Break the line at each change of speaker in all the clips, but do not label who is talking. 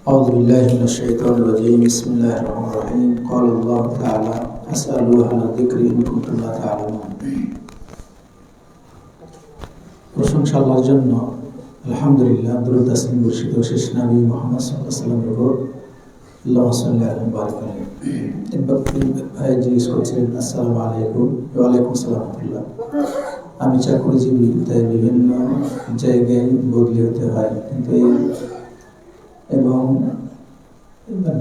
أعوذ بالله من الشيطان الرجيم بسم الله الرحمن الرحيم قال الله تعالى فاسألوا أهل الذكر إن كنتم لا تعلمون প্রশংসা আল্লাহর জন্য আলহামদুলিল্লাহ দরুদ তাসলিম বর্ষিত শেষ নবী মুহাম্মদ সাল্লাল্লাহু আলাইহি ওয়াসাল্লামের উপর আল্লাহুম্মা সাল্লি আলা বারিক আলাইহি। ভাই জিজ্ঞেস করছিলেন আসসালামু আলাইকুম। ওয়া আলাইকুম আসসালাম। আমি চাকরিজীবী, তাই বিভিন্ন জায়গায় বদলি হতে হয়, কিন্তু এবং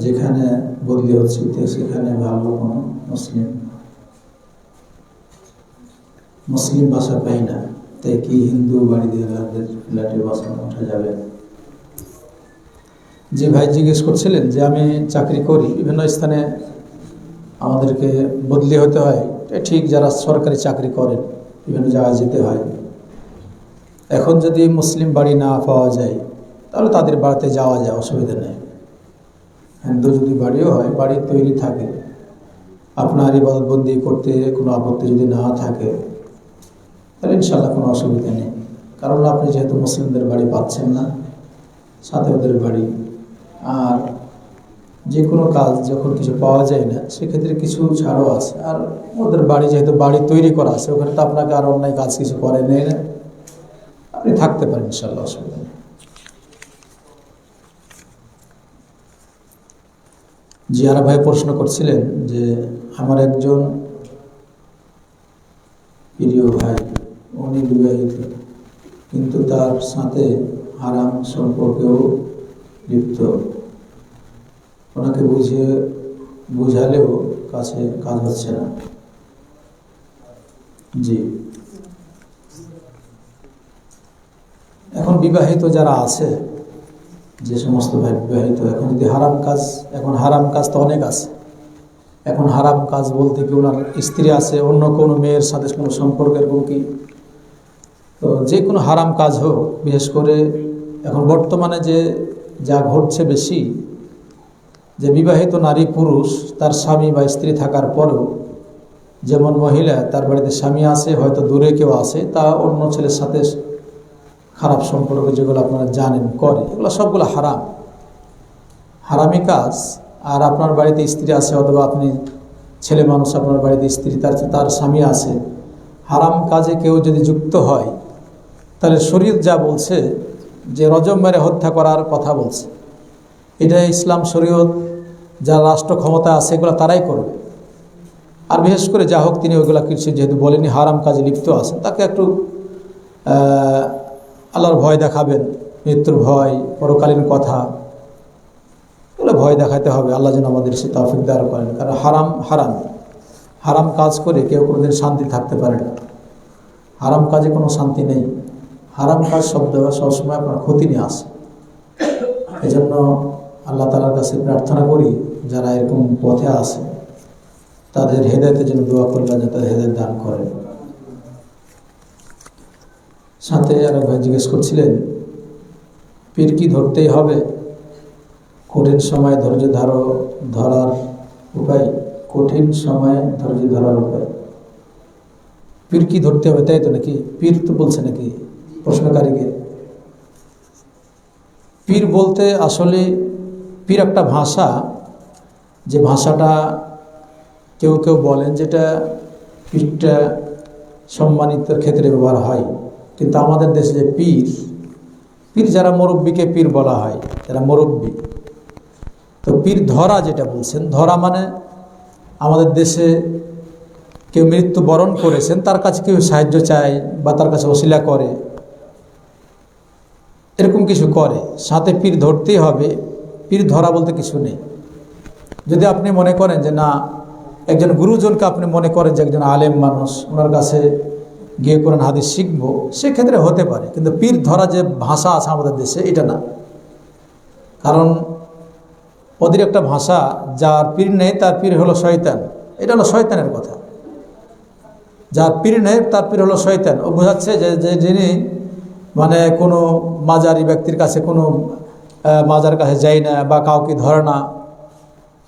যেখানে বদলি হচ্ছে সেখানে ভালো কোনো মুসলিম ভাষা পাই না, তাই কি হিন্দু বাড়ি দিয়ে ফ্ল্যাটের বাসা ওঠা যাবে? যে ভাই জিজ্ঞেস করছিলেন যে আমি চাকরি করি, বিভিন্ন স্থানে আমাদেরকে বদলি হতে হয়, ঠিক যারা সরকারি চাকরি করেন বিভিন্ন জায়গায় যেতে হয়। এখন যদি মুসলিম বাড়ি না পাওয়া যায় তাহলে তাদের বাড়িতে যাওয়া যায়, অসুবিধা নেই। হিন্দু যদি বাড়িও হয়, বাড়ি তৈরি থাকে, আপনার ইবাদতবন্দি করতে কোনো আপত্তি যদি না থাকে তাহলে ইনশাআল্লাহ কোনো অসুবিধা নেই। কারণ আপনি যেহেতু মুসলিমদের বাড়ি পাচ্ছেন না, সাথে ওদের বাড়ি, আর যে কোনো কাজ যখন কিছু পাওয়া যায় না সেক্ষেত্রে কিছু ছাড়ও আছে। আর ওদের বাড়ি যেহেতু বাড়ি তৈরি করা আছে, ওখানে তো আপনাকে আর অন্যায় কাজ কিছু করে নেই না, আপনি থাকতে পারেন ইনশাআল্লাহ, অসুবিধা নেই। জিয়ারা ভাই প্রশ্ন করছিলেন যে আমার একজন প্রিয় ভাই, উনি বিবাহিত, কিন্তু তার সাথে হারাম সম্পর্কেও লিপ্ত। ওনাকে বুঝালেও কাজ হচ্ছে না। জি, এখন বিবাহিত যারা আছে, যে সমস্ত ভাই বিবাহিত, এখন যদি হারাম কাজ তো অনেক আছে। এখন হারাম কাজ বলতে কি ওনার স্ত্রী আছে, অন্য কোনো মেয়ের সাথে কোনো সম্পর্কের কি, তো যে কোনো হারাম কাজ হোক, বিশেষ করে এখন বর্তমানে যা ঘটছে বেশি, যে বিবাহিত নারী পুরুষ তার স্বামী বা স্ত্রী থাকার পরেও, যেমন মহিলা তার বাড়িতে স্বামী আছে, হয়তো দূরে কেউ আছে, তা অন্য ছেলের সাথে খারাপ সম্পর্ক যেগুলো আপনারা জানেন করে, এগুলো সবগুলো হারামি কাজ। আর আপনার বাড়িতে স্ত্রী আছে, অথবা আপনি ছেলে মানুষ, আপনার বাড়িতে স্ত্রী, তার স্বামী আছে, হারাম কাজে কেউ যদি যুক্ত হয় তাহলে শরীয়ত যা বলছে যে রজম মেরে হত্যা করার কথা বলছে, এটা ইসলাম শরীয়ত যারা রাষ্ট্র ক্ষমতা আছে এগুলো তারাই করবে। আর বিশেষ করে যা হোক, তিনি ওইগুলো কিছু যেহেতু বলেনি হারাম কাজে লিপ্ত আছেন, তাকে একটু আল্লাহর ভয় দেখাবেন, মৃত্যুর ভয়, পরকালীন কথা, এগুলো ভয় দেখাতে হবে। আল্লাহ যেন আমাদের সে তৌফিক দান করেন। কারণ হারাম কাজ করে কেউ কোনোদিন শান্তি থাকতে পারে না। হারাম কাজে কোনো শান্তি নেই। হারাম কাজ সবসময় আপনার ক্ষতি নিয়ে আসে। এই জন্য আল্লাহ তাআলার কাছে প্রার্থনা করি, যারা এরকম পথে আসে তাদের হেদায়েতের জন্য দোয়া করলে যাতে হেদায়েত দান করেন। সাথে আরেক ভাই জিজ্ঞেস করছিলেন পীর কি ধরতেই হবে? কঠিন সময় ধৈর্য ধরার উপায়? কঠিন সময়ে ধৈর্য ধরার উপায়, পীর কি ধরতে হবে তাই তো নাকি? পীর তো বলছে নাকি প্রশ্নকারীকে? পীর বলতে আসলে পীর একটা ভাষা, যে ভাষাটা কেউ বলেন যেটা পীরটা সম্মানিতের ক্ষেত্রে ব্যবহার হয়, কিন্তু আমাদের দেশে যে পীর যারা মুরব্বীকে পীর বলা হয়, যারা মুরব্বী, তো পীর ধরা যেটা বলছেন, ধরা মানে আমাদের দেশে কেউ মৃত্যুবরণ করেছেন, তার কাছে কেউ সাহায্য চায় বা তার কাছে ওসিলা করে, এরকম কিছু করে, সাথে পীর ধরতেই হবে। পীর ধরা বলতে কিছু নেই। যদি আপনি মনে করেন যে না, একজন গুরুজনকে আপনি মনে করেন যে একজন আলেম মানুষ, ওনার কাছে গিয়ে কোরআন হাদিস শিখবো, সেক্ষেত্রে হতে পারে, কিন্তু পীর ধরা যে ভাষা আছে আমাদের দেশে, এটা না। কারণ ওদের একটা ভাষা, যার পীর নেই তার পীর হলো শয়তান, এটা হলো শয়তানের কথা। যার পীর নেই তার পীর হলো শয়তান। ও বোঝাচ্ছে যে যিনি মানে কোনো মাজারি ব্যক্তির কাছে, কোনো মাজার কাছে যায় না বা কাউকে ধরে না,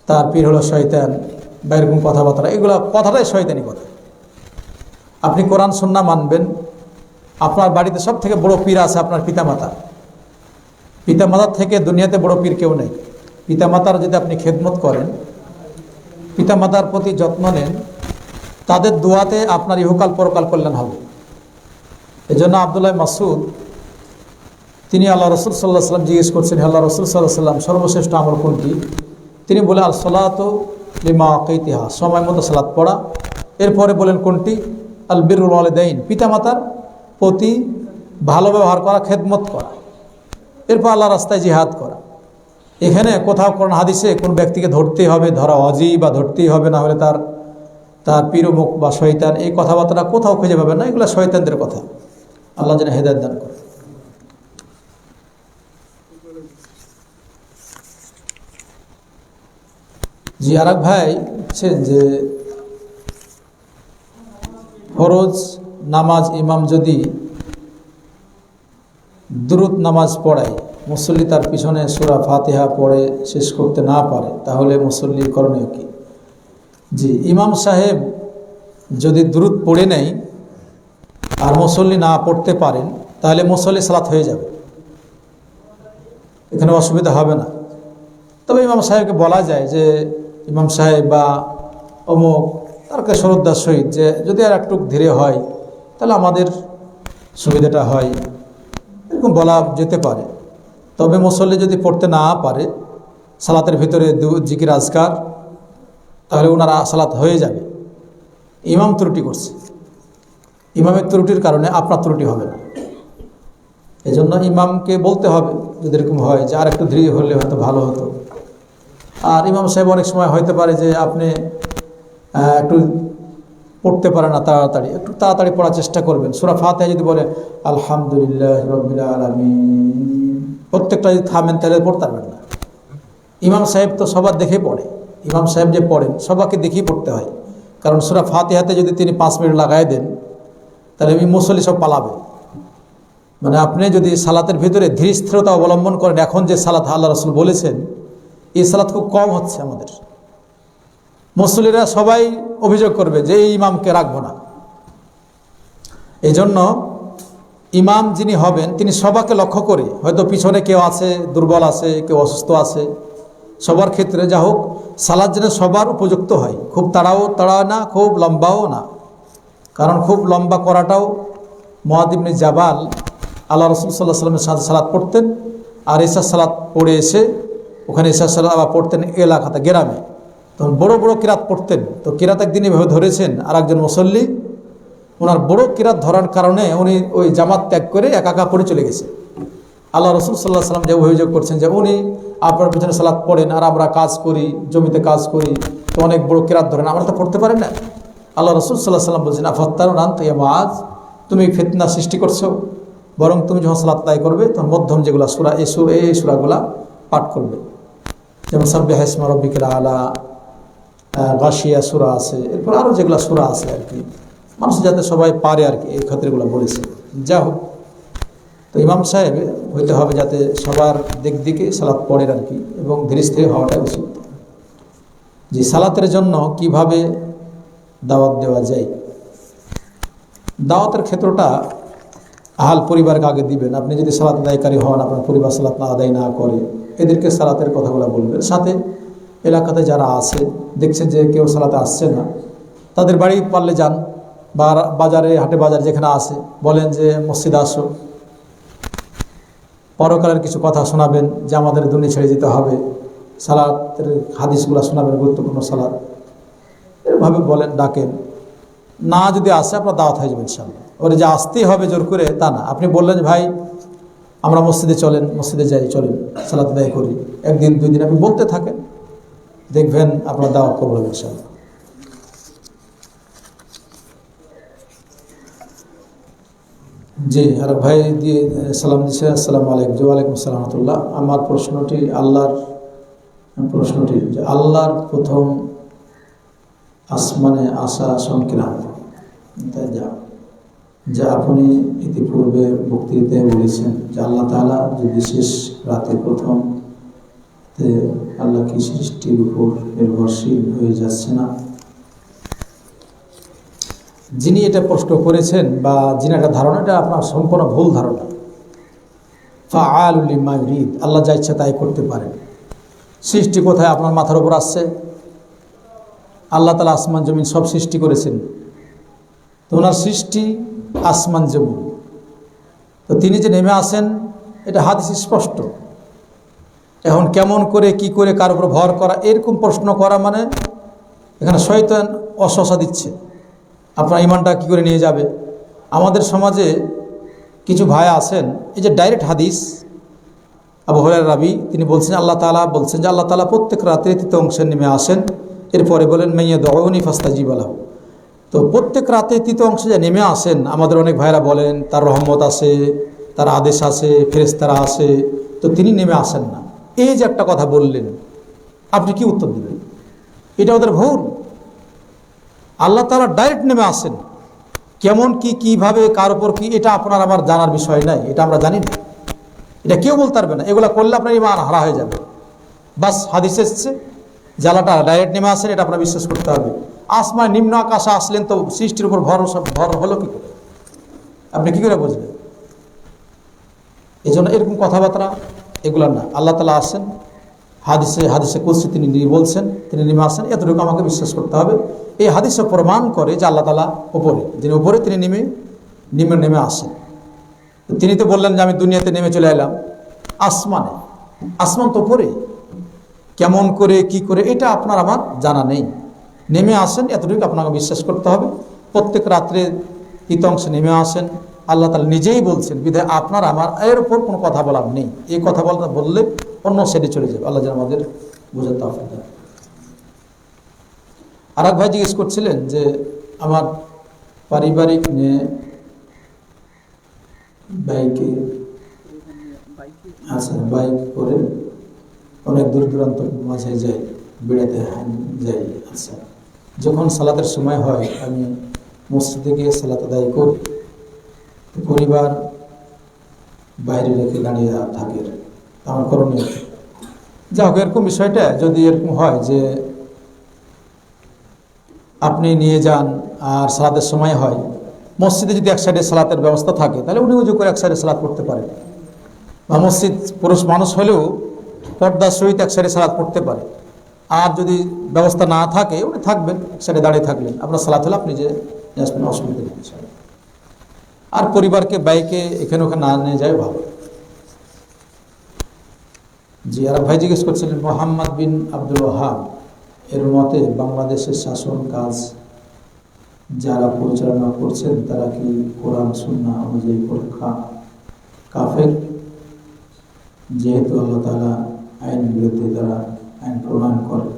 তার পীর হলো শয়তান, বা এরকম কথাবার্তা, এগুলো কথাটাই শয়তানি কথা। আপনি কোরআন সুন্নাহ মানবেন, আপনার বাড়িতে সব থেকে বড় পীর আছে আপনার পিতামাতা, পিতামাতার থেকে দুনিয়াতে বড় পীর কেউ নেই। পিতামাতার যদি আপনি খেদমত করেন, পিতামাতার প্রতি যত্ন নেন, তাদের দোয়াতে আপনার ইহকাল পরকাল কল্যাণ হবে। এজন্য আব্দুল্লাহ মাসউদ তিনি আল্লাহ রসুল সাল্লাহ সাল্লাম জিজ্ঞেস করছেন, আল্লাহ রসুল সাল্লাহ সাল্লাম সর্বশ্রেষ্ঠ আমল কোনটি? তিনি বলে আল সালাতু লিমা আকাইতিহা, সময় মতো সালাত পড়া। এরপরে বলেন কোনটি? আল বিরুল ওয়ালিদাইন, পিতামাতার প্রতি ভালো ব্যবহার করা, খেদমত করা। এরপর আল্লাহ রাস্তায় জিহাদ করা। এখানে কোথাও কোরআন হাদিসে কোন ব্যক্তিকে ধরতেই হবে, ধরা অজি বা ধরতেই হবে, না হলে তার পীরমুখ বা শয়তান, এই কথাবার্তা কোথাও খুঁজে পাবেন না। এগুলো শয়তানদের কথা। আল্লাহ যেন হেদায়েত দান করে। জি, আর এক ভাই বলছেন যে ফরজ নামাজ ইমাম যদি দুরূদ নামাজ পড়ায়, মুসল্লি তার পিছনে সূরা ফাতিহা পড়ে শেষ করতে না পারে, তাহলে মুসল্লির করণীয় কি? জি, ইমাম সাহেব যদি দুরূদ পড়ে নেয় আর মুসল্লি না পড়তে পারেন, তাহলে মুসল্লি সালাত হয়ে যাবে, এখানে অসুবিধা হবে না। তবে ইমাম সাহেবকে বলা যায় যে ইমাম সাহেব বা অমুক, তারকে শ্রদ্ধার সহিত যে যদি আর একটু ধীরে হয় তাহলে আমাদের সুবিধাটা হয়, এরকম বলা যেতে পারে। তবে মুসল্লি যদি পড়তে না পারে সালাতের ভিতরে জিকির আজকার, তাহলে ওনারা সালাত হয়ে যাবে। ইমাম ত্রুটি করছে, ইমামের ত্রুটির কারণে আপনার ত্রুটি হবে না। এজন্য ইমামকে বলতে হবে যদি এরকম হয় যে আর একটু ধীরে হলে হয়তো ভালো হতো। আর ইমাম সাহেব অনেক সময় হইতে পারে যে আপনি একটু পড়তে পারে না তাড়াতাড়ি, একটু তাড়াতাড়ি পড়ার চেষ্টা করবেন। সূরা ফাতিহা যদি বলে আলহামদুলিল্লাহ রাব্বিল আলামিন, প্রত্যেকটা যদি থামেন তাহলে পড়তে পারবেন না। ইমাম সাহেব তো সবার দেখে পড়ে, ইমাম সাহেব যে পড়েন সবাইকে দেখেই পড়তে হয়। কারণ সূরা ফাতিহাতে যদি তিনি 5 মিনিট লাগাই দেন তাহলে মুসল্লি সব পালাবে। মানে আপনি যদি সালাতের ভিতরে ধীর স্থিরতা অবলম্বন করেন, এখন যে সালাত আল্লাহ রাসূল বলেছেন, এই সালাত খুব কম হচ্ছে আমাদের। মুসল্লিরা সবাই অভিযোগ করবে যে এই ইমামকে রাখবো না। এই জন্য ইমাম যিনি হবেন তিনি সবাইকে লক্ষ্য করে, হয়তো পিছনে কেউ আছে দুর্বল আছে, কেউ অসুস্থ আছে, সবার ক্ষেত্রে যা হোক সালাত যেন সবার উপযুক্ত হয়। খুব তাড়া না, খুব লম্বাও না। কারণ খুব লম্বা করাটাও, মুআয ইবনে জাবাল আল্লাহ রাসূল সাল্লাল্লাহু আলাইহি ওয়াসাল্লামের সাথে সালাত পড়তেন, আর এশার সালাত পড়ে এসে ওখানে এশার সালাত আবার পড়তেন এলাকাতে, গ্রামে। তখন বড় বড় কিরাত পড়তেন। তো কিরাত একদিন এভাবে ধরেছেন, আর একজন মুসল্লি ওনার বড় কিরাত ধরার কারণে উনি ওই জামাত ত্যাগ করে একা পড়ে চলে গেছে। আল্লাহ রাসূল সাল্লাল্লাহু আলাইহি ওয়াসাল্লাম যে অভিযোগ করছেন যে উনি আপনার পিছনে সালাত পড়েন আর আমরা কাজ করি, জমিতে কাজ করি, তো অনেক বড় কিরাত ধরেন, আমরা তো পড়তে পারি না। আল্লাহ রাসূল সাল্লাল্লাহু আলাইহি ওয়াসাল্লাম বলছেন আফাত্তারুন আনতা ইয়া মুআয, তুমি ফিতনা সৃষ্টি করছো, বরং তুমি যখন সালাত আদায় করবে তখন মধ্যম যেগুলো সূরা, এই সূরাগুলা পাঠ করবে। যেমন সাব্বিহা ইসমা রাব্বিকাল আলা, গাশিয়া সূরা আছে, এরপর আরও যেগুলো সূরা আছে আর কি, মানুষ যাতে সবাই পারে আর কি, এই ক্ষেত্রগুলো বলেছে। যা হোক, তো ইমাম সাহেব হইতে হবে যাতে সবার দিকে সালাত পড়েন আর কি, এবং ধীরে স্থির হওয়াটাই উচিত। যে সালাতের জন্য কিভাবে দাওয়াত দেওয়া যায়, দাওয়াতের ক্ষেত্রটা আহাল পরিবারকে আগে দিবেন। আপনি যদি সালাত আদায়কারী হন, আপনার পরিবার সালাত আদায় না করে, এদেরকে সালাতের কথাগুলো বলবেন। সাথে এলাকাতে যারা আছে, দেখছেন যে কেউ সালাতে আসছে না, তাদের বাড়ি পারলে যান, বা বাজারে হাটে বাজার যেখানে আছে বলেন যে মসজিদে আসো, পরকালের কিছু কথা শোনাবেন যে আমাদের দুনিয়া ছেড়ে যেতে হবে, সালাতের হাদিসগুলো শোনাবেন, গুরুত্বপূর্ণ সালাত, এভাবে বলেন, ডাকেন। না যদি আসে আপনার দাওয়াত হয়ে যাবে ইনশাআল্লাহ। ওরে যে আসতেই হবে জোর করে তা না। আপনি বললেন ভাই আমরা মসজিদে চলেন, মসজিদে যাই, চলেন সালাত আদায় করি, একদিন দুই দিন আপনি বলতে থাকেন, দেখবেন আপনার দাওয়াত কবুল হবে ইনশাআল্লাহ। জি, আর ভাই দিয়ে সালাম দিচ্ছে, আসসালামু আলাইকুম। জি, ওয়ালাইকুম আসসালাম ওয়া রাহমাতুল্লাহ। আমার প্রশ্নটি যে আল্লাহর প্রথম আসমানে আসা সংক্রান্ত, যা আপনি ইতিপূর্বে বক্তৃতাতে বলেছেন যে আল্লাহ তাআলা যে বিশেষ রাতে প্রথম, আল্লাহ কি সৃষ্টির উপর নির্ভরশীল হয়ে যাচ্ছে না? যিনি এটা প্রশ্ন করেছেন বা যিনি একটা ধারণা, এটা আপনার সম্পূর্ণ ভুল ধারণা। ফাআলুল লিমা ইউরিদ, আল্লাহ যা ইচ্ছা তাই করতে পারেন। সৃষ্টি কোথায়? আপনার মাথার উপর আসছে। আল্লাহ তাআলা আসমান জমিন সব সৃষ্টি করেছেন, তো ওনার সৃষ্টি আসমান জমিন, তো তিনি যে নেমে আসেন এটা হাদিস স্পষ্ট। এখন কেমন করে কি করে কার উপর ভর করা, এরকম প্রশ্ন করা মানে এখানে শয়তান অসসা দিচ্ছে, আপনার ইমানটা কি করে নিয়ে যাবে। আমাদের সমাজে কিছু ভাই আছেন, এই যে ডাইরেক্ট হাদিস আবু হুরায়রা রাবি তিনি বলছেন আল্লাহ তাআলা বলছেন যে আল্লাহ তাআলা প্রত্যেক রাত্রে তৃতীয় অংশে নেমে আসেন, এরপরে বলেন মাইয়া দুউনি ফাস্তাজিব লাহু। তো প্রত্যেক রাতে তৃতীয় অংশে যে নেমে আসেন, আমাদের অনেক ভাইরা বলেন তার রহমত আছে, তার আদেশ আছে, ফেরেশতারা আছে, তো তিনি নেমে আসেন না। এই যে একটা কথা বললেন, আপনি কি উত্তর দেবেন? এটা ওদের ভুল। আল্লাহ তাআলা ডাইরেক্ট নেমে আসেন, কেমন কি কিভাবে কার উপর কি, এটা আপনার আমার জানার বিষয় নাই, এটা আমরা জানি না, এটা কেউ বলতে পারবে না। এগুলা করলে আপনার ইমান হারা হয়ে যাবে। বাস হাদিস এসছে যে আল্লাহটা ডাইরেক্ট নেমে আসেন, এটা আপনার বিশ্বাস করতে হবে। আসমান নিম্ন আকাশে আসলেন তো সৃষ্টির উপর ভর হলো কি করে, আপনি কি করে বুঝবেন? এই জন্য এরকম কথাবার্তা এগুলো না। আল্লাহ তাআলা আসেন, হাদিসে কুদসি তিনি বলছেন তিনি নেমে আসেন, এতটুকু আমাকে বিশ্বাস করতে হবে। এই হাদিসে প্রমাণ করে যে আল্লাহ তাআলা উপরে, যিনি উপরে তিনি নেমে আসেন। তিনি তো বললেন যে আমি দুনিয়াতে নেমে চলে এলাম, আসমানে, আসমান তো উপরে, কেমন করে কি করে এটা আপনার আমার জানা নেই। নেমে আসেন এতটুকু আপনাকে বিশ্বাস করতে হবে। প্রত্যেক রাত্রে তৃতীয় অংশে নেমে আসেন, আল্লাহ তাআলা নিজেই বলছেন, বিধায় আপনার আমার এর উপর কোনো কথা বলার নেই। এই কথা বললে অন্য সাইডে চলে যাবে। আল্লাহ যেন আমাদের বোঝার তৌফিক দেন। আর এক ভাই জিজ্ঞেস করছিলেন যে আমার পারিবারিক নিয়ে বাইকে আচ্ছা বাইক করে অনেক দূর দূরান্ত মাঝে যাই, বেড়াতে যাই। আচ্ছা, যখন সালাতের সময় হয় আমি মসজিদে গিয়ে সালাত আদায় করি, পরিবার বাইরে রেখে দাঁড়িয়ে থাকে, আমার করণীয় যা হোক। এরকম বিষয়টা যদি এরকম হয় যে আপনি নিয়ে যান আর সালাতের সময় হয়, মসজিদে যদি এক সাইডে সালাতের ব্যবস্থা থাকে তাহলে উনি উজু করে এক সাইডে সালাত করতে পারেন, বা মসজিদ পুরুষ মানুষ হলেও পর্দার সহিত এক সাইডে সালাত করতে পারে। আর যদি ব্যবস্থা না থাকে উনি থাকবেন, এক সাইডে দাঁড়িয়ে থাকলেন, আপনার সালাত হলে আপনি যে আসবেন, অসুবিধা নেই। আর পরিবারকে বাইকে এখানে ওখানে না নিয়ে যায় ভালো। জি, আর ভাই জিজ্ঞেস করছিলেন মোহাম্মদ বিন আব্দুল ওয়াহাব এর মতে বাংলাদেশের শাসন কাজ যারা পরিচালনা করছেন তারা কি কোরআন সুন্নাহ অনুযায়ী কাফের, যেহেতু আল্লাহ তাআলা আইন বিরুদ্ধে তারা আইন প্রণয়ন করে।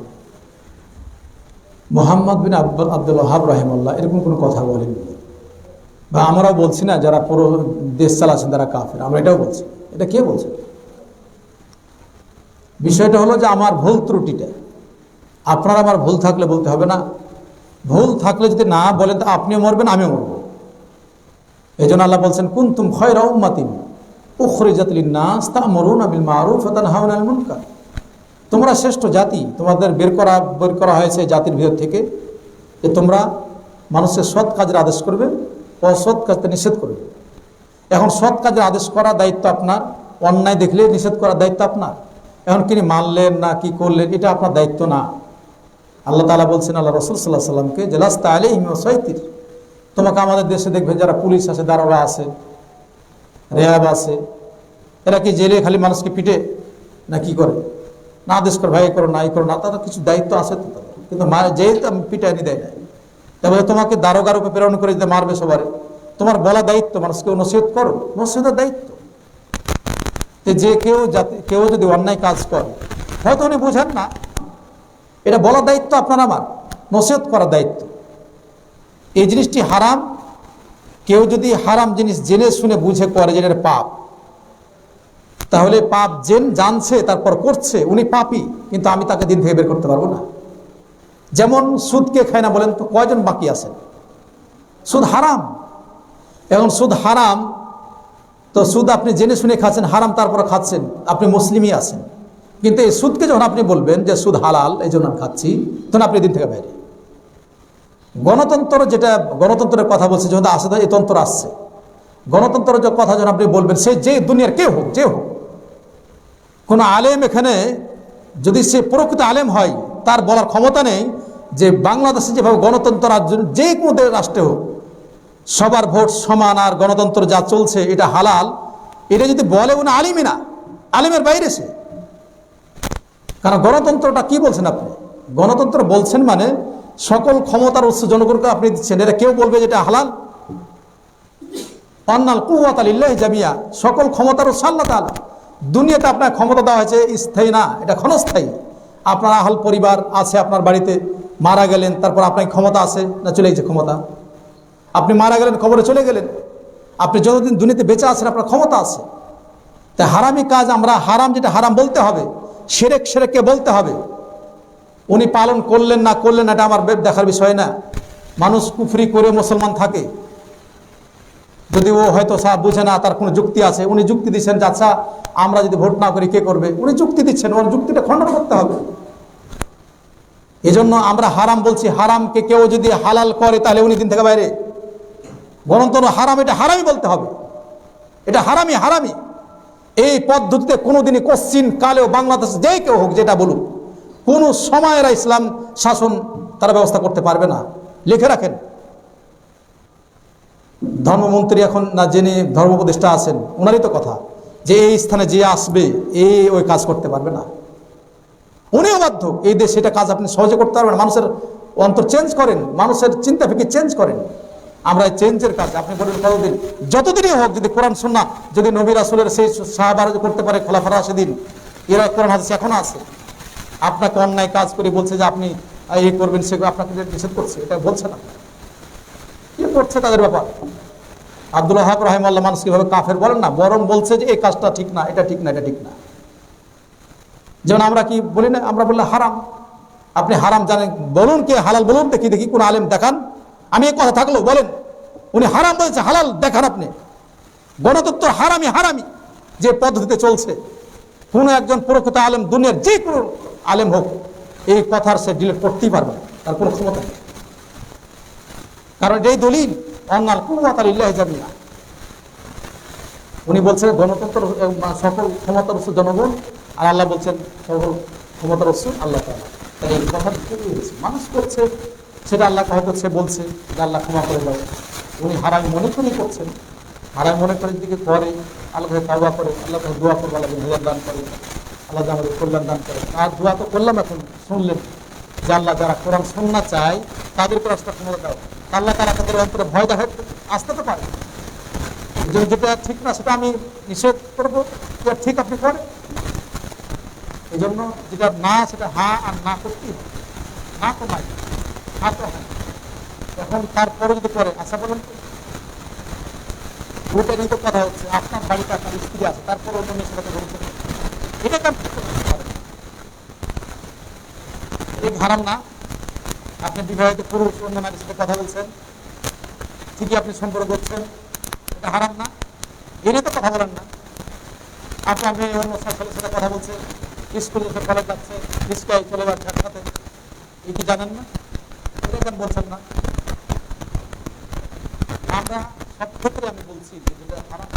মোহাম্মদ বিন আব্দুল ওয়াহাব রাহিমাহুল্লাহ এরকম কোনো কথা বলেননি, বা আমরাও বলছি না যারা পুরো দেশ চালাচ্ছেন তারা কাফের, আমরা এটাও বলছি। এটা কে বলছে? বিষয়টা হলো যে আমার ভুল ত্রুটিটা, আপনার আমার ভুল থাকলে বলতে হবে না। ভুল থাকলে যদি না বলেন তো আপনিও মরবেন আমিও মরব। এই জন্য আল্লাহ বলছেন কুনতুম খায়রা উম্মাতিন উখরিজাত লিন-নাস তা'মুরুনা বিল মা'রুফ ওয়া তানহাউনা আনিল মুনকার। তোমরা শ্রেষ্ঠ জাতি, তোমাদের বের করা হয়েছে জাতির ভিতর থেকে যে তোমরা মানুষের সৎ কাজের আদেশ করবে, অসৎ কাজটা নিষেধ করবে। এখন সৎ কাজের আদেশ করার দায়িত্ব আপনার, অন্যায় দেখলে নিষেধ করার দায়িত্ব আপনার। এখন তিনি মানলেন না কি করলেন এটা আপনার দায়িত্ব না। আল্লাহ তাআলা বলছেন আল্লাহ রাসূল সাল্লাল্লাহু আলাইহি ওয়াসাল্লামকে যে লাস্তা আলাইহিম বিমুসাইতির, তোমাকে আমাদের দেশে দেখবেন যারা পুলিশ আছে, দারোগা আছে, র্যাব আছে, এরা কি জেলে খালি মানুষকে পিটে না কি করে, না আদেশ করে ভাই করো না এই করো না, তাদের কিছু দায়িত্ব আছে তো তাদের, কিন্তু যেহেতু আমি পিটাইনি দেয় না, তারপরে তোমাকে দারোগার উপরে প্রেরণ করে দিতে মারবে সবারে, তোমার বলা দায়িত্ব মানুষকে নসিহত করো, নসিহতের দায়িত্ব। যে কেউ যদি অন্যায় কাজ করে হয়তো উনি বোঝেন না, এটা বলার দায়িত্ব আপনার আমার, নসিহত করার দায়িত্ব। এই জিনিসটি হারাম, কেউ যদি হারাম জিনিস জেনে শুনে বুঝে করে যে এটা পাপ, তাহলে পাপ জানছে তারপর করছে, উনি পাপী, কিন্তু আমি তাকে দিন থেকে বের করতে পারবো না। যেমন সুদকে খায় না বলেন তো কয়জন বাকি আছেন? সুদ হারাম, এখন সুদ হারাম, তো সুদ আপনি জেনে শুনে খাচ্ছেন, হারাম তারপর খাচ্ছেন, আপনি মুসলিমই আছেন। কিন্তু এই সুদকে যখন আপনি বলবেন যে সুদ হালাল এই জন্য আমি খাচ্ছি, তখন আপনি দিন থেকে বাইরে। গণতন্ত্রের কথা বলছে, যখন আসে এই তন্ত্র আসছে, গণতন্ত্রের যে কথা যেন আপনি বলবেন, সে যে দুনিয়ার কেউ হোক, যে হোক, কোন আলেম এখানে যদি সে প্রকৃত আলেম হয়, তার বলার ক্ষমতা নেই যে বাংলাদেশে যেভাবে গণতন্ত্র রাজ্য, যে কোনো রাষ্ট্রে হোক সবার ভোট সমান আর গণতন্ত্র যা চলছে এটা হালাল, এটা যদি বলে উনি আলিমই না, আলিমের বাইরে সে। কারণ গণতন্ত্রটা কি বলছেন আপনি? গণতন্ত্র বলছেন মানে সকল ক্ষমতার উৎস জনগণকে আপনি দিচ্ছেন, এটা কেউ বলবে যেটা হালাল? আন্নাল কুওয়াতা লিল্লাহি জামিয়া, সকল ক্ষমতার উৎস আল্লাহ তাআলা। দুনিয়াতে আপনার ক্ষমতা দেওয়া হয়েছে স্থায়ী না, এটা ক্ষণস্থায়ী। আপনার আহল পরিবার আছে, আপনার বাড়িতে মারা গেলেন, তারপর আপনার ক্ষমতা আছে না চলে গেছে ক্ষমতা? আপনি মারা গেলেন, কবরে চলে গেলেন, আপনি যতদিন দুনিয়াতে বেঁচে আছেন আপনার ক্ষমতা আছে। তাই হারামি কাজ, আমরা হারাম যেটা হারাম বলতে হবে, শিরক শিরককে বলতে হবে। উনি পালন করলেন না করলেন এটা আমার দেখার বিষয় না। মানুষ কুফরি করে মুসলমান থাকে, যদি ও হয়তো বুঝে না, তার কোনো যুক্তি আছে, উনি যুক্তি দিচ্ছেন যে আচ্ছা আমরা যদি ভোট না করি কে করবে, উনি যুক্তি দিচ্ছেন, ওর যুক্তিটা খণ্ডন করতে হবে। এজন্য আমরা হারাম বলছি, হারামকে কেউ যদি হালাল করে তাহলে উনি দিন থেকে বাইরে। গণতন্ত্র হারাম, এটা হারামই বলতে হবে, এটা হারামি হারামি। এই পদ্ধতিতে কোনোদিনই কোশ্চিন কালেও বাংলাদেশ যে কেউ হোক যেটা বলুক, কোনো সময়ের ইসলাম শাসন তারা ব্যবস্থা করতে পারবে না। লিখে রাখেন, ধর্মমন্ত্রী এখন না, যিনি ধর্ম উপদেষ্টা আছেন ওনারই তো কথা যে এই স্থানে যে আসবে ওই কাজ করতে পারবে না, উনিও বাধ্য। এই দেশে এটা কাজ আপনি সহজে করতে পারবেন। মানুষের অন্তর চেঞ্জ করেন, মানুষের চিন্তা ফিকির চেঞ্জ করেন। আমরা চেঞ্জের কাজ আপনি বলেন কতদিন, যতদিনই হোক, যদি কোরআন সুন্নাহ, যদি নবী রাসূলের সেই সাহাবারা করতে পারে, খোলাফা রাশিদিন, এরা কোরআন হাদিস এখনো আছে। আপনাকে অন্যায় কাজ করে বলছে যে আপনি এই করবেন, সেগুলো আপনাকে নিষেধ করছে, এটা বলছে না, কি করছে তাদের ব্যাপার। আব্দুল ওয়াহাব রাহিমাহুল্লাহ মানুষ কিভাবে কাফের বলেন না, বরং বলছে যে এই কাজটা ঠিক না, এটা ঠিক না, এটা ঠিক না। যেমন আমরা কি বলি না, আমরা বললে হারাম, আপনি হারাম জানেন, বলুন কে হালাল বলুন, দেখি দেখি কোন আলেম দেখান। আমি এই কথা থাকলো বলেন উনি হারাম বলছে, হালাল দেখান আপনি। গণতন্ত্র হারামি হারামি যে পদ্ধতিতে চলছে, কোন একজন প্রকৃত আলেম, দুনিয়ার যে কোনো আলেম হোক, এই কথার সে ডিলিট করতেই পারবে না, তার কোনো ক্ষমতা নেই। কারণ এই দলিল আন্নাল কুওয়াতা লিল্লাহি জামিয়া। উনি বলছেন গণতন্ত্র সকল ক্ষমতার উৎস জনগণ, আর আল্লাহ বলছেন সকল ক্ষমতার উৎস আল্লাহ তাআলা। তাই এই কথা মানুষ করছে, সেটা আল্লাহ হয়তো সে বলছে যে আল্লাহ ক্ষমা করে দাও, উনি হারামি মনে করেই করছেন, হারামি মনে করে দিকে করে, আল্লাহ তাওবা করে, আল্লাহ দোয়া করবে, আল্লাহ হেদায়েত দান করে, আল্লাহ আমাদের কল্যাণ দান করে। আর দোয়া তো করলাম, এখন শুনলেন যে আল্লাহ যারা কোরআন সুন্নাহ চায় তাদের উপর আস্থা ক্ষমতা দাও, আল্লাহ তাআলা তাদের অন্তরে ভয় দেখা আসতে তো পারে। যেটা ঠিক না সেটা আমি নিষেধ করবো, যেটা ঠিক আপনি করেন। এই জন্য যেটা না সেটা হা আর না করতেই হবে, না তো নাই, হা তো হয়। এখন তারপরে যদি করে আশা বলেন ওইটা নিয়ে তো কথা হচ্ছে, আপনার বাড়িতে আপনার স্ত্রী আছে, তারপরে অন্য মেয়ের সাথে বলতে এটা কেন হারাম না? আপনি বিবাহিত পুরুষ অন্য নারীর সাথে কথা বলছেন, ঠিকই আপনি সম্পর্ক করছেন, এটা হারাম না? এনে তো কথা বলেন না। আপনার মেয়ে অন্য ছেলের সাথে কথা বলছে, স্কুলে কলেজ যাচ্ছে, রিস্কায় চলে যাচ্ছে একসাথে, এই কি জানেন না? এটা কেন বলছেন না? আমরা সব ক্ষেত্রে আমি বলছি যে যেটা হারাম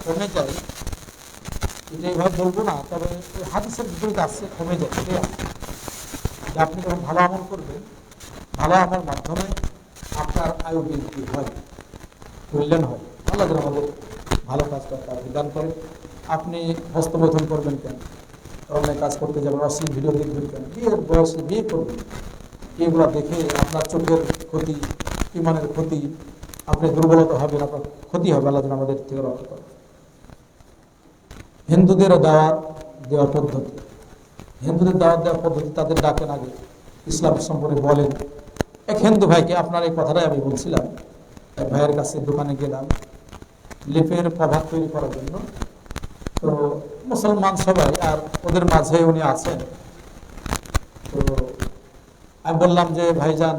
কমে যায়, এটা এইভাবে বলবো না, তবে ওই হাদিসের বিপরীত আসছে কমে যায়, এটাই আসছে যে আপনি যখন ভালো আমল করবেন, ভালো আমল মাধ্যমে আপনার আয়ু বৃদ্ধি হয়, কল্যাণ হয়। আল্লাহ যেন আমাদের ভালো কাজ করতে বিধান করে। আপনি হস্তবোধন করবেন কেন, অনলাইন কাজ করতে যাবেন, অশ্লীল ভিডিও দেখবেন কেন, বিয়ের বয়সে বিয়ে করবেন, এগুলো দেখে আপনার চোখের ক্ষতি, ইমানের ক্ষতি, আপনি দুর্বলতা হবেন, আপনার ক্ষতি হবে। আল্লাহ যেন আমাদের থেকে রক্ষা করে। হিন্দুদের দাওয়াত দেওয়ার পদ্ধতি, হিন্দুদের দাওয়াত দেওয়ার পদ্ধতি, তাদের ডাকেন আগে, ইসলাম সম্পর্কে বলেন। এক হিন্দু ভাইকে, আপনার এই কথাটাই আমি বলছিলাম, এক ভাইয়ের কাছে দোকানে গেলাম লেপের প্রভাব তৈরি করার জন্য। তো মুসলমান সবাই, আর ওদের মাঝে উনি আছেন। তো আমি বললাম যে ভাইজান,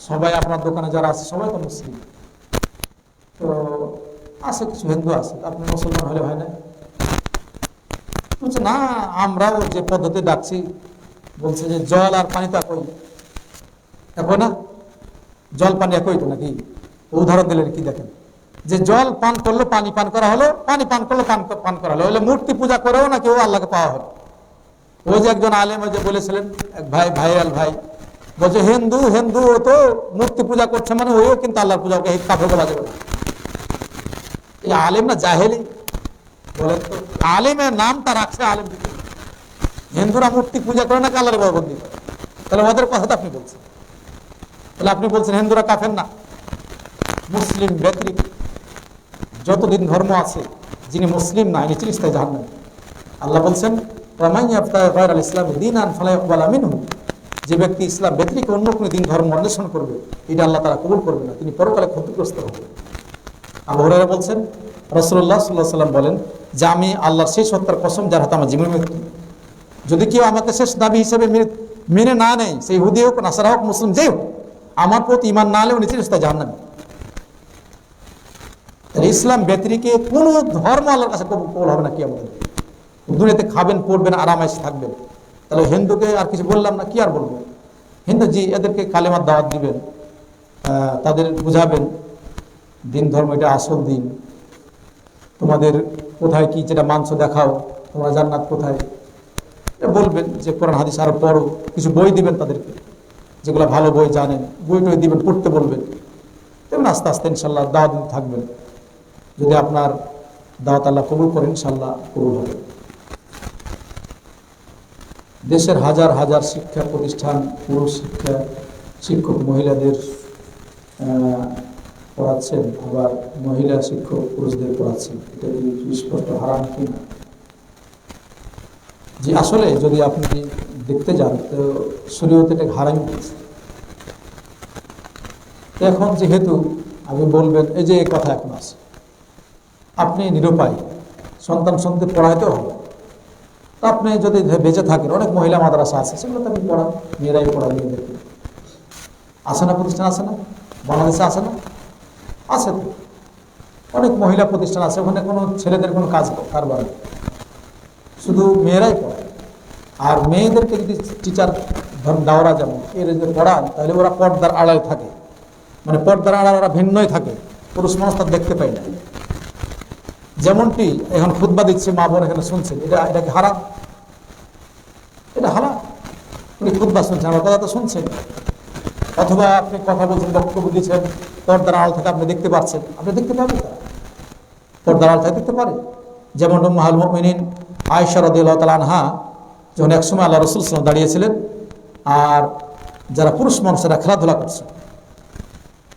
সবাই আপনার দোকানে যারা আছে সবাই তো মুসলিম, তো আছে কিছু হিন্দু আছে, আপনি মুসলমান হলে হয় না? বলছে না, আমরাও যে পদ্ধতি ডাকছি, বলছে যে জল আর পানি তো একই, একই না? জল পানি একই তো নাকি? উদাহরণ দিলেন কি দেখেন, যে জল পান করলো পানি পান করা হলো, পানি পান করলো পান করা হলো, মূর্তি পূজা করেও নাকি ও আল্লাহকে পাওয়া হলো। ওই যে একজন আলেম যে বলেছিলেন, এক ভাই, ভাইরাল ভাই, বলছে হিন্দু হিন্দু ও তো মূর্তি পূজা করছে, মানে ওইও কিন্তু আল্লাহর পূজা, ওকে কাফের বলা যাবে। এই আলেম না জাহেলি? বলেন তো, আলেমের নামটা রাখছে আলেম দিকে। হিন্দুরা মূর্তি পূজা করে নাকি আল্লাহর বন্দি করে? তাহলে ওদের কথা তো আপনি বলছেন, তাহলে আপনি বলছেন হিন্দুরা কাফের না? মুসলিম ব্যতিরিক্ত যতদিন ধর্ম আছে, যিনি মুসলিম না, ইনি চিরস্থায়ী জাহান্নামী। আল্লাহ বলছেন, যে ব্যক্তি ইসলাম ব্যতিরিক্ত অন্য কোনো দিন ধর্ম অন্বেষণ করবে, এটা আল্লাহ তারা কবুল করবে না, তিনি পরকালে ক্ষতিগ্রস্ত হবে। আবু হুরায়রা বলছেন, রাসূলুল্লাহ সাল্লাল্লাহু আলাইহি ওয়াসাল্লাম বলেন যে আমি আল্লাহর সেই সত্তার কসম যার হাতে আমার জীবন মৃত্যু, যদি কেউ আমাকে শেষ নবী হিসেবে মেনে না নেয়, সেই ইহুদি হোক, নাসারা হোক, মুসলিম যে হোক, আমার প্রতি ঈমান না আনলে উনি চিরস্থায়ী জাহান্নামী। ইসলাম ব্যতিরিক্ত কোনো ধর্ম আল্লাহর কাছে কবুল হবে না কিয়ামতের দিন। দুনিয়াতে খাবেন, পড়বেন, আরামাইশে থাকবেন। তাহলে হিন্দুকে আর কিছু বললাম না, কি আর বলবো? হিন্দু জি, এদেরকে কালেমার দাওয়াত দিবেন, তাদের বুঝাবেন দিন ধর্ম এটা আসল দিন, তোমাদের কোথায় কি যেটা মানছো দেখাও, তোমরা জান্নাত কোথায়, এটা বলবেন। যে কোরআন হাদিস আরো পড়ো, কিছু বই দিবেন তাদেরকে, যেগুলো ভালো বই জানেন, বই টই দিবেন, পড়তে বলবেন। তেমন আস্তে আস্তে ইনশাল্লাহ দাওয়াত দিতে থাকবেন। যদি আপনার দাওয়াত আল্লাহ কবুল করেন, ইনশাল্লাহ কবুল হবে। দেশের হাজার হাজার শিক্ষা প্রতিষ্ঠান, পুরুষ শিক্ষক মহিলাদের পড়াচ্ছেন, আবার মহিলা শিক্ষক পুরুষদের পড়াচ্ছেন, এটা কি স্পষ্ট হারাম কিনা? যে আসলে যদি আপনি দেখতে যান, তো শরীয়তে এটা হারাম হয়েছে। এখন যেহেতু আপনি বলবেন, এই যে এই কথা এখন আছে, আপনি নিরুপায়, সন্তান সন্তান পড়াইতে হবে, তা আপনি যদি বেঁচে থাকেন, অনেক মহিলা মাদ্রাসা আছে, সেগুলো তো আপনি পড়ান, মেয়েরাই পড়ান মেয়েদেরকে। আছে না প্রতিষ্ঠান, আছে না? বাংলাদেশে আছে না? আছে তো, অনেক মহিলা প্রতিষ্ঠান আছে, ওখানে কোনো ছেলেদের কোনো কাজ কারবার নেই, শুধু মেয়েরাই পড়ায়। আর মেয়েদেরকে যদি টিচার ধরুন দাওরা যেমন এর যদি পড়ান, তাহলে ওরা পর্দার আড়ালে থাকে, মানে পর্দার আড়ালে ওরা ভিন্নই থাকে, পুরুষ মানুষ তার দেখতে পায় না। যেমনটি এখন খুতবা দিচ্ছে, মা বোন এখানে শুনছেন, এটা কি হারাম? এটা হারাম। উনি খুতবা শুনছেন, আমার কথা তো শুনছেন, অথবা আপনি কথা বলছেন, বক্তব্য দিচ্ছেন, পর্দার আড়াল থেকে আপনি দেখতে পাচ্ছেন, আপনি দেখতে পাবেন, তারা পর্দার আড়াল থেকে দেখতে পারে। যেমন উম্মাহাতুল মুমিনিন আয়েশা রাদিয়াল্লাহু তাআলা আনহা যখন একসময় আল্লাহ রাসূল সাল্লাল্লাহু আলাইহি ওয়াসাল্লাম দাঁড়িয়েছিলেন, আর যারা পুরুষ মানুষেরা খেলাধুলা করছে,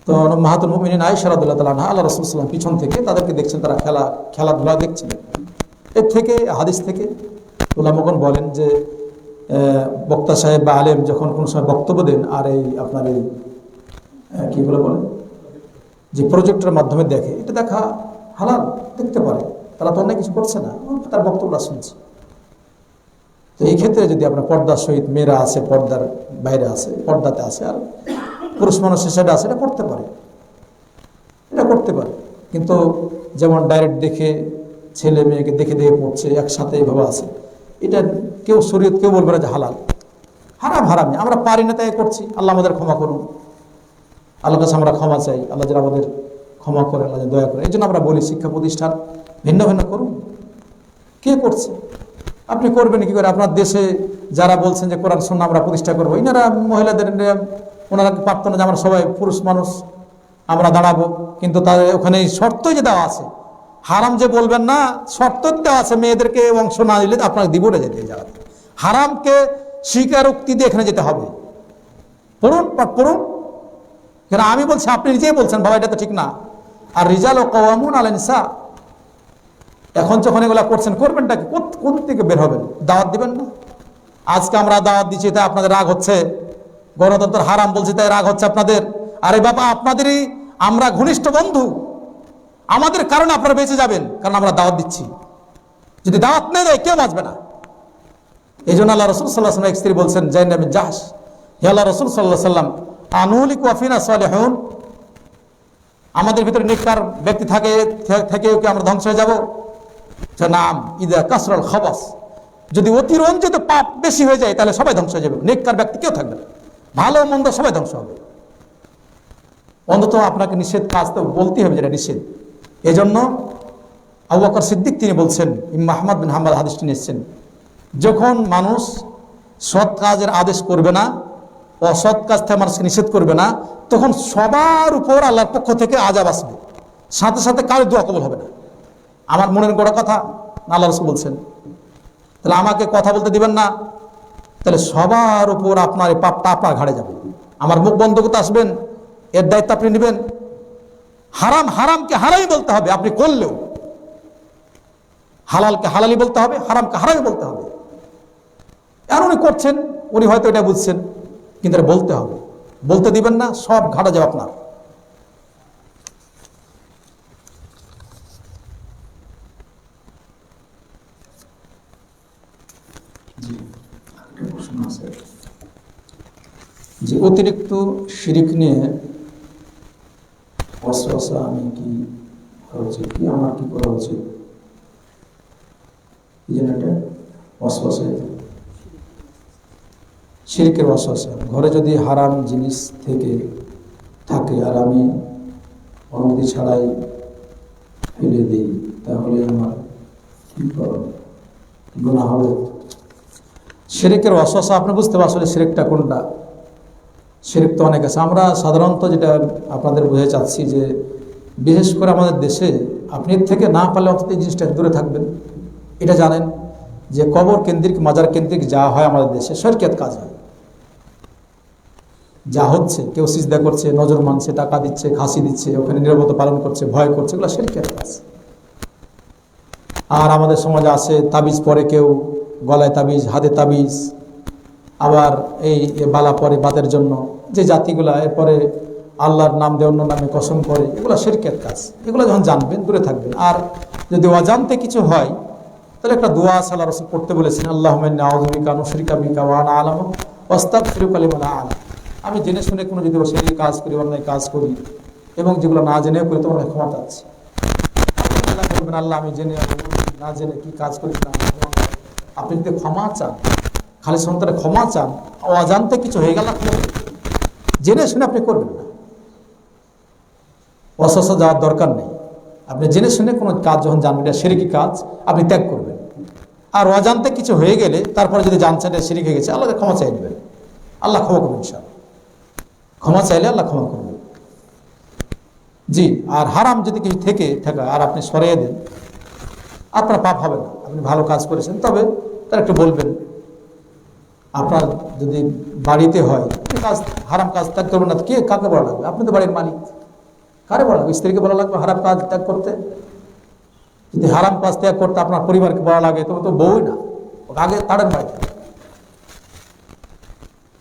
তো উম্মাহাতুল মুমিনিন আয়েশা রাদিয়াল্লাহু তাআলা আনহা আল্লাহ রাসূল সাল্লাল্লাহু আলাইহি ওয়াসাল্লাম পিছন থেকে তাদেরকে দেখছেন, তারা খেলাধুলা দেখছিলেন। এর থেকে হাদিস থেকে উলামাগণ বলেন যে বক্তা সাহেব বা আলেম যখন কোনো সময় বক্তব্য দেন, আর এই আপনার এই কি বলেন যে প্রজেক্টের মাধ্যমে দেখে, এটা দেখা হালাল, দেখতে পারে, তারা তো অনেক কিছু করছে না, তার বক্তব্যটা শুনছে। তো এই ক্ষেত্রে যদি আপনার পর্দার সহিত মেয়েরা আছে, পর্দার বাইরে আছে, পর্দাতে আছে, আর পুরুষ মানুষের সেটা আছে, এটা করতে পারে, এটা করতে পারে। কিন্তু যেমন ডাইরেক্ট দেখে ছেলে মেয়েকে দেখে দেখে পড়ছে, একসাথে এইভাবে আছে, এটা কেউ শরীয়ত কেউ বলবে না যে হালাল। হারাম হারামি, আমরা পারি না তাই করছি, আল্লাহ আমাদের ক্ষমা করুন, আল্লাহর কাছে আমরা ক্ষমা চাই, আল্লাহ যেন আমাদের ক্ষমা করে, আল্লাহ দয়া করে। এই জন্য আমরা বলি শিক্ষা প্রতিষ্ঠান ভিন্ন ভিন্ন করুন। কে করছে? আপনি করবেন কি করে? আপনার দেশে যারা বলছেন যে কোরআন সুন্নাহ আমরা প্রতিষ্ঠা করবো, ইনারা মহিলাদের ওনারা প্রাপ্ত না যে আমরা সবাই পুরুষ মানুষ আমরা দাঁড়াবো, কিন্তু তাদের ওখানে শর্তই যে দেওয়া আছে, হারাম যে বলবেন না, শর্ত দেওয়া আছে মেয়েদেরকে অংশ না দিলে আপনাকে দিবরে যেতে যাওয়া। হারামকে স্বীকারোক্তি দিয়ে এখানে যেতে হবে। পড়ুন, পাঠ পড়ুন। কেন আমি বলছি, আপনি নিজেই বলছেন বাবা এটা তো ঠিক না। আর রিজাল ও কওয়ামুন আলা নিসা, এখন যখন এগুলা করছেন করবেনটা কি? কোন থেকে বের হবেন? দাওয়াত দিবেন না? আজকে আমরা দাওয়াত দিচ্ছি তাই আপনাদের রাগ হচ্ছে, গণতন্ত্র হারাম বলছি তাই রাগ হচ্ছে আপনাদের। আরে বাবা, আপনাদেরই আমরা ঘনিষ্ঠ বন্ধু, আমাদের কারণে আপনারা বেঁচে যাবেন, কারণ আমরা দাওয়াত দিচ্ছি। যদি দাওয়াত না দেয় কেউ বাঁচবে না। এই জন্য আল্লাহ রসুল সাল্লাহ সাল্লাম এক স্ত্রী বলছেন জাইনাব বিন জাহশ, হে আল্লাহ রসুল সাল্লাহ সাল্লাম, আনুলিক ওয়াফিনা সালিহুন, আমাদের ভিতরে নেককার ব্যক্তি থেকেও কি আমরা ধ্বংস হয়ে যাব? নাম, ইদা কাসরাল খাবাস, যদি অতিরঞ্জিত পাপ বেশি হয়ে যায় তাহলে সবাই ধ্বংস হয়ে যাবে, নেককার ব্যক্তি কেউ থাকবে না, ভালো মন্দ সবাই ধ্বংস হবে। অন্তত আপনাকে নিষেধ কাজ তো বলতেই হবে যেটা নিষেধ। এই জন্য আবু বকর সিদ্দিক তিনি বলছেন, ইমাম আহমদ বিন হাম্বল হাদিসটি নিয়েছেন, যখন মানুষ সৎ কাজের আদেশ করবে না, অসৎ কাজ থেকে মানুষকে নিষেধ করবে না, তখন সবার উপর আল্লাহর পক্ষ থেকে আযাব আসবে, সাথে সাথে কারো দোয়া কবুল হবে না। আমার মনের গোড়া কথা আল্লাহ রাসূল বলছেন। তাহলে আমাকে কথা বলতে দিবেন না, তাহলে সবার উপর আপনার এই পাপটা আপনার ঘাড়ে যাবে। আমার মুখ বন্ধ করতে আসবেন, এর দায়িত্ব আপনি নেবেন। হারামকে হারামই বলতে হবে, আপনি করলেও হালালকে হালালি বলতে হবে, হারামকে হারামই বলতে হবে। আর উনি করছেন, উনি হয়তো এটা বুঝছেন, কিন্তু এটা বলতে হবে। বলতে দিবেন না, সব ঘাড়ে যাবে আপনার। যে অতিরিক্ত শিরিক নিয়ে ওয়াসওয়াসা আমি কি করা উচিত, কি আমার কি করা উচিত? এই জন্য এটা ওয়াসওয়াসা, শিরকের ওয়াসওয়াসা। ঘরে যদি হারাম জিনিস থেকে থাকে আর আমি অনুমতি ছাড়াই ফেলে দিই, তাহলে আমার কি গুনাহ হবে? শিরকের ওয়াসওয়াসা আপনি বুঝতে পারছেন আসলে শিরকটা কোনটা। শিরক তো অনেক আছে। আমরা সাধারণত যেটা আপনাদের বোঝাতে চাচ্ছি যে বিশেষ করে আমাদের দেশে আপনি এর থেকে না পারলে অন্তত এই জিনিসটা দূরে থাকবেন। এটা জানেন যে কবর কেন্দ্রিক, মাজার কেন্দ্রিক যা হয় আমাদের দেশে শরকিয়াত কাজ হয়, যা হচ্ছে, কেউ সিজদা করছে, নজর মানছে, টাকা দিচ্ছে, খাসি দিচ্ছে, ওখানে নীরবতা পালন করছে, ভয় করছে, এগুলো শরকিয়াত কাজ। আর আমাদের সমাজে আছে তাবিজ পরে, কেউ গলায় তাবিজ, হাতে তাবিজ, আবার এই বালা পরে বাতের জন্য, যে জাতিগুলা এরপরে আল্লাহর নাম দিয়ে অন্য নামে কসম করে, এগুলো শিরকের কাজ। এগুলো যখন জানবেন দূরে থাকবেন। আর যদি অজান্তে কিছু হয় তাহলে একটা দোয়া আল্লাহ রাসূল পড়তে বলেছেন, আল্লাহুম্মা ইন্নী আউযু বিকা আন উশরিকা বিকা ওয়া আনা আ'লামু ওয়া আস্তাগফিরুকা লিমা লা আ'লাম। আমি জেনে শুনে কোনো যদি সেই কাজ করি, অন্যায় কাজ করি এবং যেগুলো না জেনেও করি, তোমার ক্ষমা চাচ্ছি। বলবেন, আল্লাহ আমি জেনে না জেনে কি কাজ করি, আপনি যদি ক্ষমা চান, খালি সন্তানের ক্ষমা চান, অজান্তে কিছু হয়ে গেল, জেনে শুনে আপনি করবেন না, ওয়াসওয়াসা যাওয়ার দরকার নেই। আপনি জেনে শুনে কোনো কাজ যখন জানবেন এটা শিরকি কাজ, আপনি ত্যাগ করবেন। আর অজান্তে কিছু হয়ে গেলে তারপরে যদি জানছেন এটা শিরক হয়ে গেছে, আল্লাহকে ক্ষমা চাই নেবেন, আল্লাহ ক্ষমা করবেন ইনশাআল্লাহ। ক্ষমা চাইলে আল্লাহ ক্ষমা করবেন। জি। আর হারাম যদি কিছু থেকে থাকে আর আপনি সরিয়ে দেন, আপনার পাপ হবে না, আপনি ভালো কাজ করেছেন। তবে তার একটু বলবেন, আপনার যদি বাড়িতে হয় কাজ, হারাম কাজ ত্যাগ করবেন না, কে কাকে বলা লাগবে? আপনি তো বাড়ির মালিক, কারে বলা লাগবে? স্ত্রীকে বলা লাগবে হারাম কাজ ত্যাগ করতে? যদি হারাম কাজ ত্যাগ করতে আপনার পরিবারকে বলা লাগে, তবে তো বউই না, আগে তাড়েন বাড়িতে।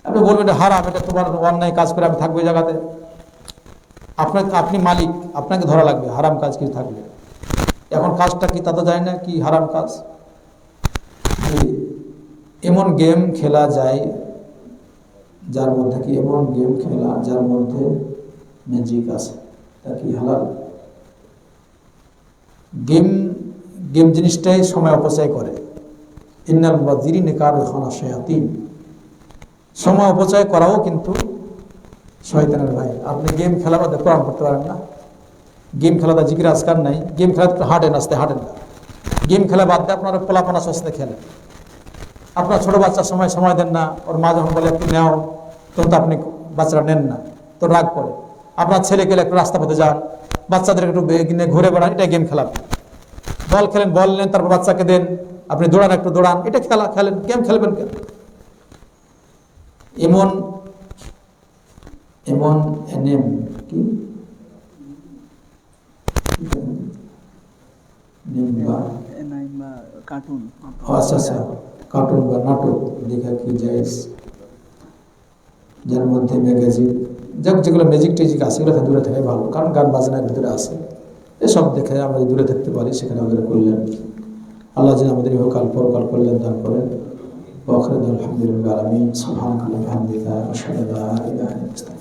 আপনি বলবেন হারাম, এটা তোমার অন্যায় কাজ করে আমি থাকবো এই জায়গাতে। আপনি মালিক, আপনাকে ধরা লাগবে হারাম কাজ কিছু থাকলে। এখন কাজটা কি তা তো জানি না কি হারাম কাজ। এমন গেম খেলা যায় যার মধ্যে, কি এমন গেম খেলা যার মধ্যে ম্যাজিক আছে, তা কি হালাল? গেম জিনিসটাই সময় অপচয় করে। ইন্নাল মুবাযযিরিনা কানু ইখওয়ানা শায়াতিন। সময় অপচয় করাও কিন্তু শয়তানের ভাই। আপনি গেম খেলার মধ্যে কোরআন পড়তে পারেন না, গেম খেলাটা জিকির আজকার নাই, গেম খেলা তো হাঁটেন, আসতে হাঁটেন না। গেম খেলা বাদ দিয়ে আপনারা পোলাপানা সস্তে খেলেন। আপনার ছোট বাচ্চার সময় দেন না, ওর মা যখন বলে একটু নেও তখন তো আপনি বাচ্চারা নেন না, তো রাগ করে। আপনার ছেলেকে একটু রাস্তা পথে যান, বাচ্চাদের একটু নিয়ে ঘুরে বেড়ান, এটা গেম খেলা। বল খেলেন, বল নেন, তারপর বাচ্চাকে দেন, আপনি দৌড়ান, একটু দৌড়ান, এটা খেলা খেলেন। গেম খেলবেন কেন? এমন এমন এনএম কি
কার্টুন
আচ্ছা আচ্ছা, কার্টুন বা নাটক দেখা কি যায়, যার মধ্যে ম্যাগাজিন, যাক যেগুলো ম্যাজিক টেজিক আছে এগুলো দূরে থাকাই ভালো, কারণ গান বাজনার ভিতরে আছে, এসব দেখে আমরা দূরে থাকতে পারি, সেখানে আমাদের করলেন। আল্লাহ যেন আমাদের ইহকাল পরকাল কল্যাণ দান করেন। আলহামদুলিল্লাহ আলামিন। সুবহানাল্লাহি ওয়া বিহামদিহি, আশহাদু আল্লা ইলাহা ইল্লাল্লাহ।